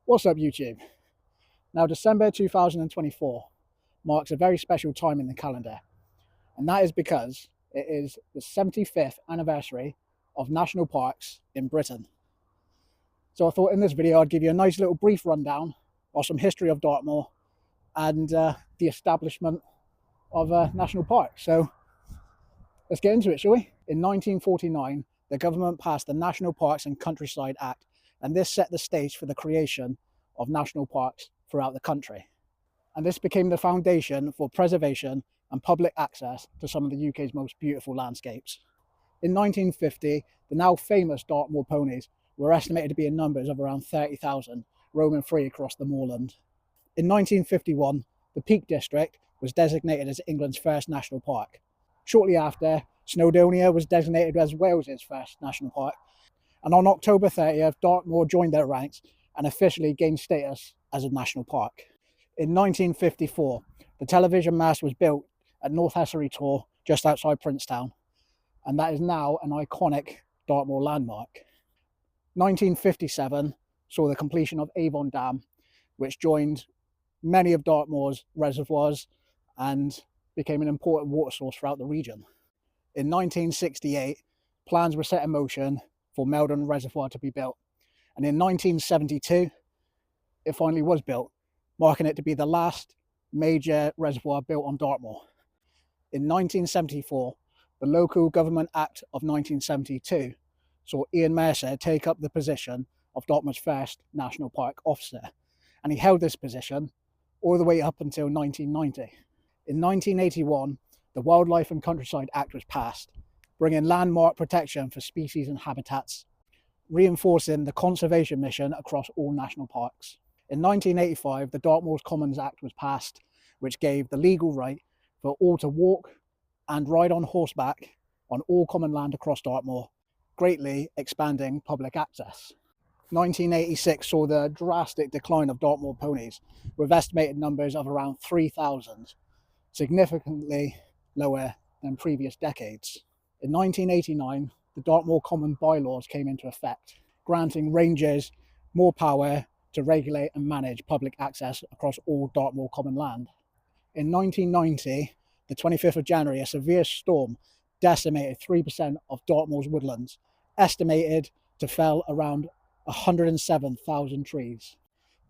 What's up, YouTube? Now, December 2024 marks a very special time in the calendar, and that is because it is the 75th anniversary of national parks in Britain. So I thought in this video I'd give you a nice little brief rundown of some history of Dartmoor and the establishment of a national park. So let's get into it, shall we? In 1949, the government passed the National Parks and Countryside Act, and this set the stage for the creation of national parks throughout the country. And this became the foundation for preservation and public access to some of the UK's most beautiful landscapes. In 1950, the now famous Dartmoor ponies were estimated to be in numbers of around 30,000, roaming free across the moorland. In 1951, the Peak District was designated as England's first national park. Shortly after, Snowdonia was designated as Wales's first national park. And on October 30th, Dartmoor joined their ranks and officially gained status as a national park. In 1954, the television mast was built at North Hessery Tor, just outside Princetown, and that is now an iconic Dartmoor landmark. 1957 saw the completion of Avon Dam, which joined many of Dartmoor's reservoirs and became an important water source throughout the region. In 1968, plans were set in motion for Meldon Reservoir to be built, and in 1972, it finally was built, marking it to be the last major reservoir built on Dartmoor. In 1974, the Local Government Act of 1972 saw Ian Mercer take up the position of Dartmoor's first National Park officer, and he held this position all the way up until 1990. In 1981, the Wildlife and Countryside Act was passed, bringing landmark protection for species and habitats, reinforcing the conservation mission across all national parks. In 1985, the Dartmoor Commons Act was passed, which gave the legal right for all to walk and ride on horseback on all common land across Dartmoor, greatly expanding public access. 1986 saw the drastic decline of Dartmoor ponies, with estimated numbers of around 3,000, significantly lower than previous decades. In 1989, the Dartmoor Common bylaws came into effect, granting rangers more power to regulate and manage public access across all Dartmoor common land. In 1990, the 25th of January, a severe storm decimated 3% of Dartmoor's woodlands, estimated to fell around 107,000 trees.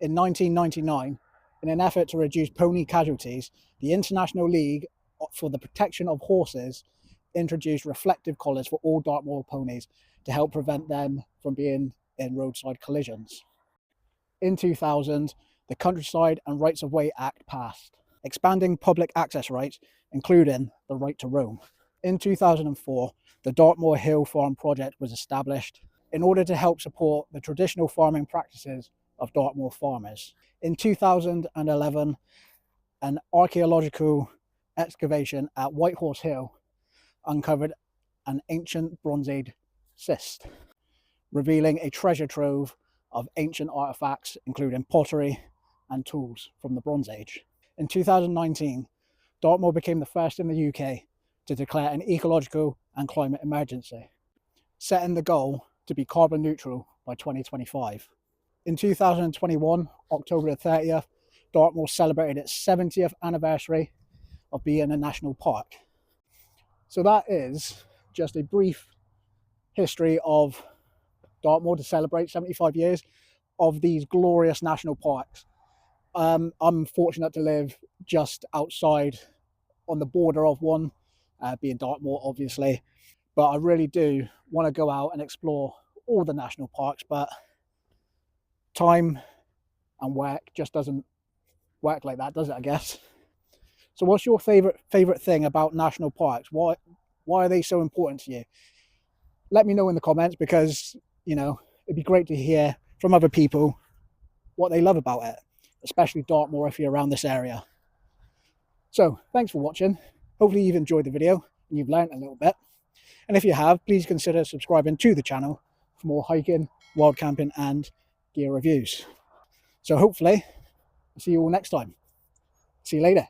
In 1999, in an effort to reduce pony casualties, the International League for the Protection of Horses introduced reflective collars for all Dartmoor ponies to help prevent them from being in roadside collisions. In 2000, the Countryside and Rights of Way Act passed, expanding public access rights, including the right to roam. In 2004, the Dartmoor Hill Farm project was established in order to help support the traditional farming practices of Dartmoor farmers. In 2011, an archaeological excavation at Whitehorse Hill uncovered an ancient Bronze Age cist, revealing a treasure trove of ancient artifacts, including pottery and tools from the Bronze Age. In 2019, Dartmoor became the first in the UK to declare an ecological and climate emergency, setting the goal to be carbon neutral by 2025. In 2021, October 30th, Dartmoor celebrated its 70th anniversary of being a national park. So that is just a brief history of Dartmoor to celebrate 75 years of these glorious national parks. I'm fortunate to live just outside on the border of one, being Dartmoor obviously, but I really do want to go out and explore all the national parks, but time and work just doesn't work like that, does it, I guess? So what's your favorite thing about national parks? Why are they so important to you? Let me know in the comments, because it'd be great to hear from other people what they love about it, especially Dartmoor if you're around this area. So thanks for watching. Hopefully you've enjoyed the video and you've learned a little bit, and if you have, please consider subscribing to the channel for more hiking, wild camping and gear reviews. So hopefully I'll see you all next time. See you later.